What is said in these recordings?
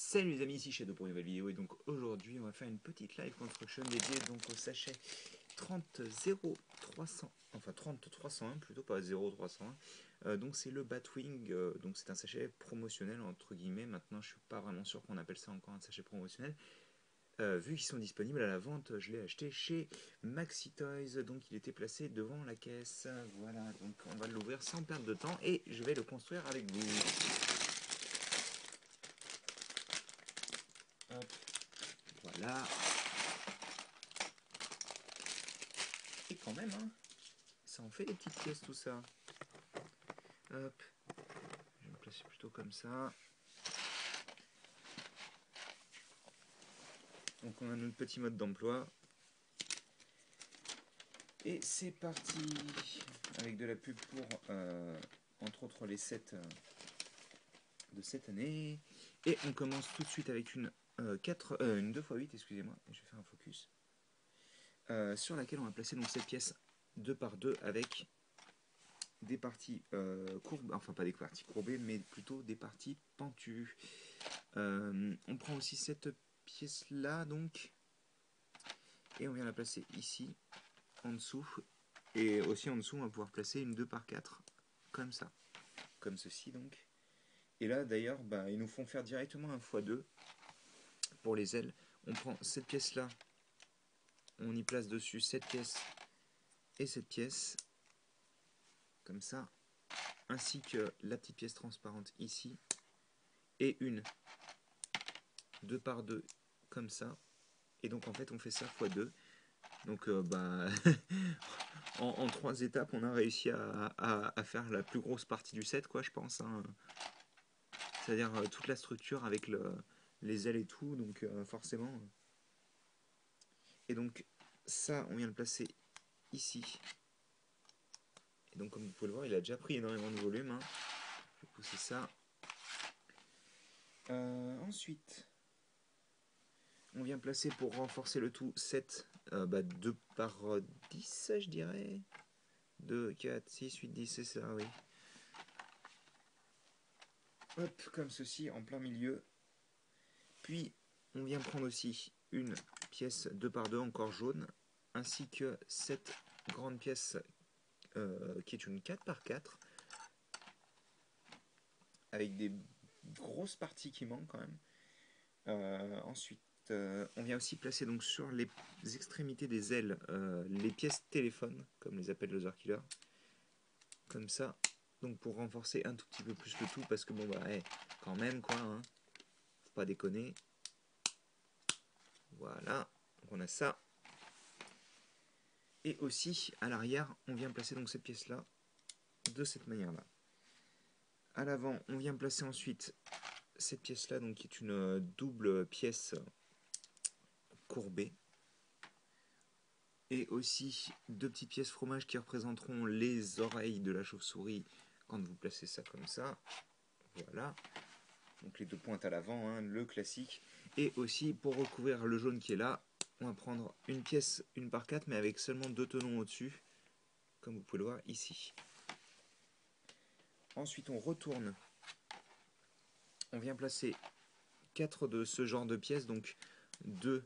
Salut les amis, ici Shadow pour une nouvelle vidéo et donc aujourd'hui on va faire une petite live construction dédiée donc au sachet 30-0300, enfin 30-301 plutôt, pas 0-301. Donc c'est le Batwing, donc c'est un sachet promotionnel entre guillemets. Maintenant je suis pas vraiment sûr qu'on appelle ça encore un sachet promotionnel. Vu qu'ils sont disponibles à la vente, je l'ai acheté chez Maxi Toys, donc il était placé devant la caisse. Voilà, donc on va l'ouvrir sans perdre de temps et je vais le construire avec vous. Hop, voilà. Et quand même, hein, ça en fait des petites pièces tout ça. Hop, je vais me placer plutôt comme ça. Donc on a notre petit mode d'emploi. Et c'est parti avec de la pub pour, entre autres, les sets de cette année. Et on commence tout de suite avec une 2x8, excusez-moi, je vais faire un focus. Sur laquelle on va placer donc cette pièce 2x2 avec des parties courbes, enfin pas des parties courbées, mais plutôt des parties pentues. On prend aussi cette pièce là donc, et on vient la placer ici, en dessous, et aussi en dessous on va pouvoir placer une 2x4, comme ça, comme ceci donc. Et là d'ailleurs, ils nous font faire directement un x2 pour les ailes. On prend cette pièce là, on y place dessus cette pièce et cette pièce, comme ça, ainsi que la petite pièce transparente ici, et une 2x2 comme ça. Et donc en fait on fait ça x2. Donc en 3 étapes on a réussi à faire la plus grosse partie du set, quoi, je pense, hein. C'est-à-dire toute la structure avec les ailes et tout, donc forcément. Et donc ça on vient le placer ici. Et donc comme vous pouvez le voir, il a déjà pris énormément de volume, hein. Je vais pousser ça. Ensuite on vient placer, pour renforcer le tout, 7 2x10, je dirais. 2, 4, 6, 8, 10, c'est ça, oui. Hop, comme ceci, en plein milieu. Puis, on vient prendre aussi une pièce 2x2 encore jaune, ainsi que cette grande pièce qui est une 4x4, avec des grosses parties qui manquent quand même. Ensuite, on vient aussi placer donc sur les extrémités des ailes les pièces téléphone, comme les appelle Laser Killer, comme ça. Donc pour renforcer un tout petit peu plus le tout, parce que bon quand même quoi, hein, faut pas déconner. Voilà, donc on a ça. Et aussi à l'arrière, on vient placer donc cette pièce là de cette manière là. À l'avant, on vient placer ensuite cette pièce là, donc qui est une double pièce courbée. Et aussi deux petites pièces fromage qui représenteront les oreilles de la chauve-souris quand vous placez ça comme ça. Voilà. Donc les deux pointes à l'avant, hein, le classique. Et aussi pour recouvrir le jaune qui est là, on va prendre une pièce 1x4 mais avec seulement 2 tenons au-dessus, comme vous pouvez le voir ici. Ensuite on retourne, on vient placer 4 de ce genre de pièces, donc 2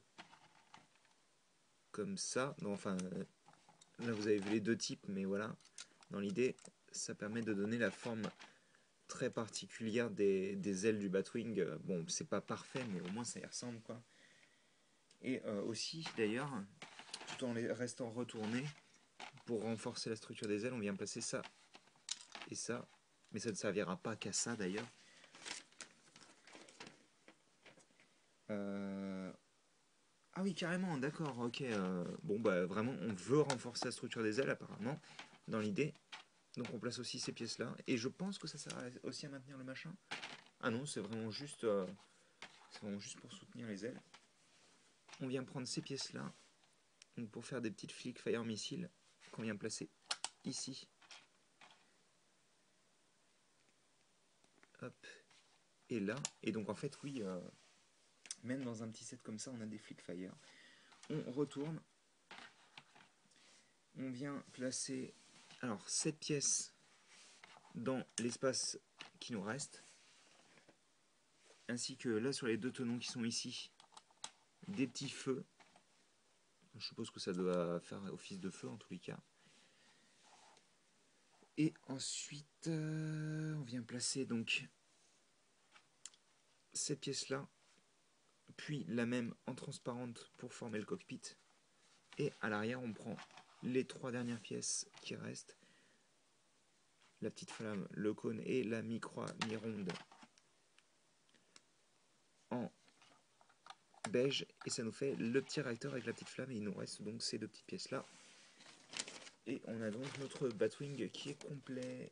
comme ça. Non, enfin là vous avez vu les deux types, mais voilà, dans l'idée ça permet de donner la forme très particulière des ailes du Batwing. Bon, c'est pas parfait, mais au moins ça y ressemble, quoi. Et aussi d'ailleurs, tout en les restant retournés, pour renforcer la structure des ailes, on vient placer ça et ça, mais ça ne servira pas qu'à ça d'ailleurs. Ah oui, carrément, d'accord, ok. Bon, vraiment, on veut renforcer la structure des ailes apparemment, dans l'idée. Donc on place aussi ces pièces-là. Et je pense que ça sert aussi à maintenir le machin. Ah non, c'est vraiment juste pour soutenir les ailes. On vient prendre ces pièces-là, donc pour faire des petites flics fire missiles, qu'on vient placer ici. Hop. Et là. Et donc en fait, oui, même dans un petit set comme ça, on a des flics fire. On retourne. On vient placer alors cette pièce dans l'espace qui nous reste, ainsi que là sur les deux tenons qui sont ici, des petits feux. Je suppose que ça doit faire office de feu en tous les cas. Et ensuite, on vient placer donc cette pièce-là, puis la même en transparente pour former le cockpit. Et à l'arrière, on prend les 3 dernières pièces qui restent, la petite flamme, le cône et la mi-croix, mi-ronde en beige, et ça nous fait le petit réacteur avec la petite flamme, et il nous reste donc ces 2 petites pièces là. Et on a donc notre Batwing qui est complet.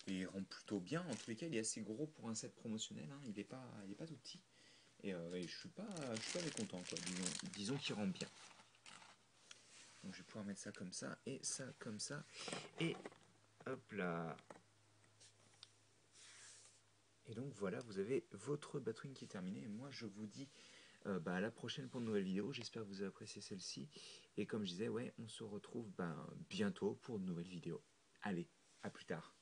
Et il rend plutôt bien, en tous les cas il est assez gros pour un set promotionnel, hein. Il est pas tout petit. Et je suis pas mécontent, quoi. Disons qu'il rend bien. Donc je vais pouvoir mettre ça comme ça et ça comme ça. Et hop là. Et donc voilà, vous avez votre Batwing qui est terminé. Et moi je vous dis à la prochaine pour une nouvelle vidéo. J'espère que vous avez apprécié celle-ci. Et comme je disais, ouais, on se retrouve bientôt pour une nouvelle vidéo. Allez, à plus tard.